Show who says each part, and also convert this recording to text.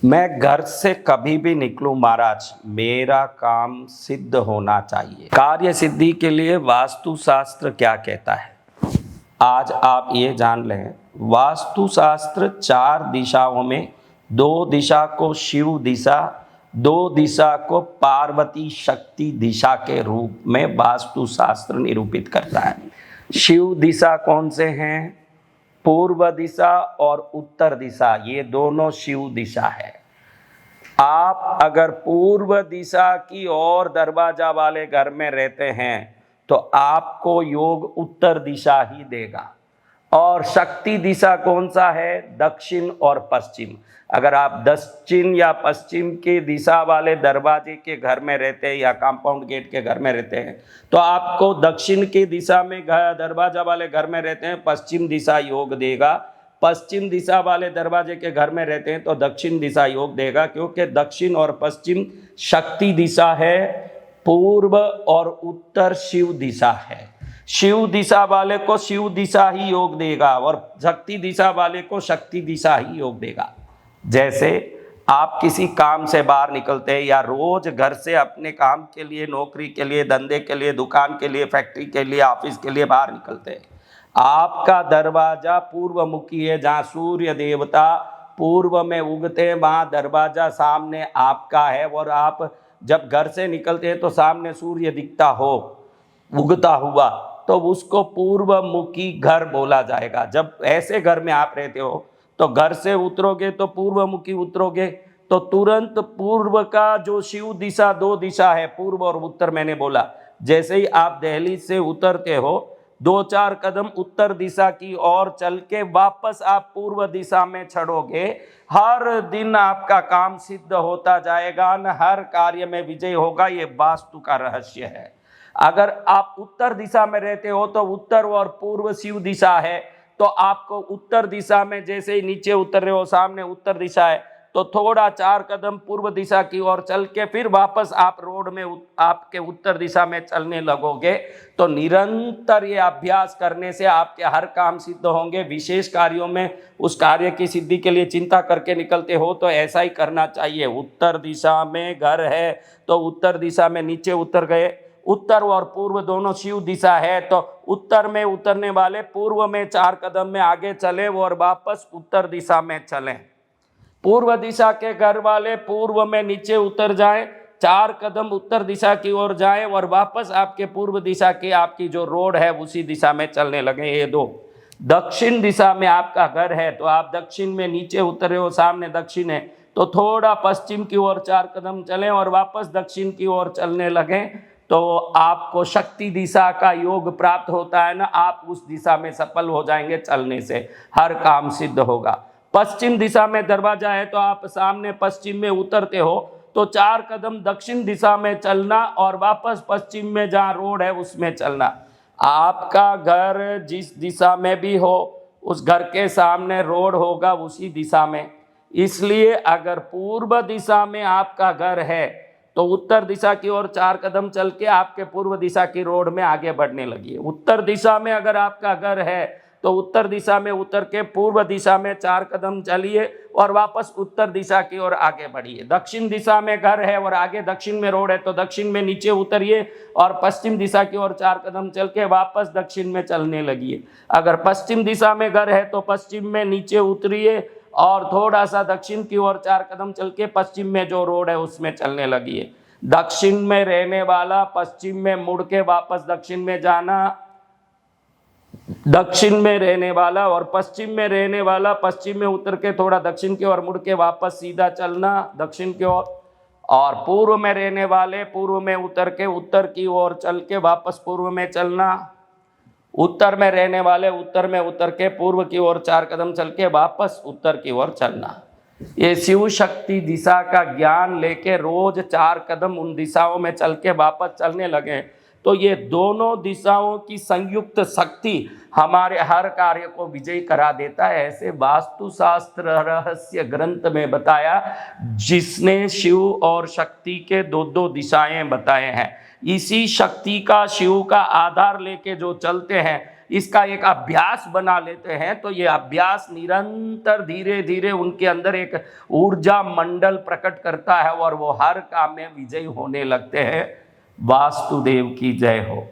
Speaker 1: मैं घर से कभी भी निकलूं महाराज, मेरा काम सिद्ध होना चाहिए। कार्य सिद्धि के लिए वास्तु शास्त्र क्या कहता है, आज आप ये जान लें। वास्तु शास्त्र 4 दिशाओं में 2 दिशा को शिव दिशा, 2 दिशा को पार्वती शक्ति दिशा के रूप में वास्तु शास्त्र निरूपित करता है। शिव दिशा कौन से हैं? पूर्व दिशा और उत्तर दिशा, ये दोनों शिव दिशा है। आप अगर पूर्व दिशा की ओर दरवाजा वाले घर में रहते हैं तो आपको योग उत्तर दिशा ही देगा। और शक्ति दिशा कौन सा है? दक्षिण और पश्चिम। अगर आप दक्षिण या पश्चिम की दिशा वाले दरवाजे के घर में रहते हैं या कंपाउंड गेट के घर में रहते हैं तो आपको दक्षिण की दिशा में दरवाजा वाले घर में रहते हैं, पश्चिम दिशा योग देगा। पश्चिम दिशा वाले दरवाजे के घर में रहते हैं तो दक्षिण दिशा योग देगा, क्योंकि दक्षिण और पश्चिम शक्ति दिशा है, पूर्व और उत्तर शिव दिशा है। शिव दिशा वाले को शिव दिशा ही योग देगा और शक्ति दिशा वाले को शक्ति दिशा ही योग देगा। जैसे आप किसी काम से बाहर निकलते हैं या रोज घर से अपने काम के लिए, नौकरी के लिए, धंधे के लिए, दुकान के लिए, फैक्ट्री के लिए, ऑफिस के लिए बाहर निकलते हैं, आपका दरवाजा पूर्वमुखी है। जहाँ सूर्य देवता पूर्व में उगते हैं वहाँ दरवाजा सामने आपका है, और आप जब घर से निकलते हैं तो सामने सूर्य दिखता हो उगता हुआ, तो उसको पूर्वमुखी घर बोला जाएगा। जब ऐसे घर में आप रहते हो तो घर से उतरोगे तो पूर्वमुखी उतरोगे तो तुरंत पूर्व का जो शिव दिशा 2 दिशा है, पूर्व और उत्तर मैंने बोला, जैसे ही आप दिल्ली से उतरते हो 2-4 कदम उत्तर दिशा की ओर चल के वापस आप पूर्व दिशा में चढ़ोगे, हर दिन आपका काम सिद्ध होता जाएगा, न हर कार्य में विजय होगा। ये वास्तु का रहस्य है। अगर आप उत्तर दिशा में रहते हो तो उत्तर और पूर्व शिव दिशा है, तो आपको उत्तर दिशा में जैसे ही नीचे उतर रहे हो सामने उत्तर दिशा है तो थोड़ा 4 कदम पूर्व दिशा की ओर चल के फिर वापस आप रोड में आपके उत्तर दिशा में चलने लगोगे। तो निरंतर ये अभ्यास करने से आपके हर काम सिद्ध होंगे। विशेष कार्यों में उस कार्य की सिद्धि के लिए चिंता करके निकलते हो तो ऐसा ही करना चाहिए। उत्तर दिशा में घर है तो उत्तर दिशा में नीचे उतर गए, उत्तर और पूर्व दोनों शिव दिशा है तो उत्तर में उतरने वाले पूर्व में 4 कदम में आगे चले और वापस उत्तर दिशा में चलें। पूर्व दिशा के घर वाले पूर्व में नीचे उतर जाएं, 4 कदम उत्तर दिशा की ओर जाएं और वापस आपके पूर्व दिशा की आपकी जो रोड है उसी दिशा में चलने लगे। ये 2 दक्षिण दिशा में आपका घर है तो आप दक्षिण में नीचे उतरे हो, सामने दक्षिण है तो थोड़ा पश्चिम की ओर 4 कदम चलें और वापस दक्षिण की ओर चलने लगें, तो आपको शक्ति दिशा का योग प्राप्त होता है ना, आप उस दिशा में सफल हो जाएंगे। चलने से हर काम सिद्ध होगा। पश्चिम दिशा में दरवाजा है तो आप सामने पश्चिम में उतरते हो तो 4 कदम दक्षिण दिशा में चलना और वापस पश्चिम में जहाँ रोड है उसमें चलना। आपका घर जिस दिशा में भी हो उस घर के सामने रोड होगा उसी दिशा में। इसलिए अगर पूर्व दिशा में आपका घर है तो उत्तर दिशा की ओर 4 कदम चल के आपके पूर्व दिशा की रोड में आगे बढ़ने लगिए। उत्तर दिशा में अगर आपका घर है तो उत्तर दिशा में उतर के पूर्व दिशा में 4 कदम चलिए और वापस उत्तर दिशा की ओर आगे बढ़िए। दक्षिण दिशा में घर है और आगे दक्षिण में रोड है तो दक्षिण में नीचे उतरिए और पश्चिम दिशा की ओर 4 कदम चल के वापस दक्षिण में चलने लगिए। अगर पश्चिम दिशा में घर है तो पश्चिम में नीचे उतरिए और थोड़ा सा दक्षिण की ओर 4 कदम चल के पश्चिम में जो रोड है उसमें चलने लगिए। दक्षिण में रहने वाला पश्चिम में मुड़ के वापस दक्षिण में जाना, दक्षिण में रहने वाला और पश्चिम में रहने वाला पश्चिम में उतर के थोड़ा दक्षिण की ओर मुड़ के वापस सीधा चलना दक्षिण की ओर, और पूर्व में रहने वाले पूर्व में उतर के उत्तर की ओर चल के वापस पूर्व में चलना। उत्तर में रहने वाले उत्तर में उतर के पूर्व की ओर 4 कदम चल के वापस उत्तर की ओर चलना। ये शिव शक्ति दिशा का ज्ञान लेके रोज 4 कदम उन दिशाओं में चल के वापस चलने लगे तो ये दोनों दिशाओं की संयुक्त शक्ति हमारे हर कार्य को विजयी करा देता है। ऐसे वास्तुशास्त्र रहस्य ग्रंथ में बताया, जिसने शिव और शक्ति के 2 दिशाएं बताए हैं। इसी शक्ति का शिव का आधार लेके जो चलते हैं इसका एक अभ्यास बना लेते हैं तो ये अभ्यास निरंतर धीरे धीरे उनके अंदर एक ऊर्जा मंडल प्रकट करता है और वो हर काम में विजयी होने लगते हैं। वास्तुदेव की जय हो।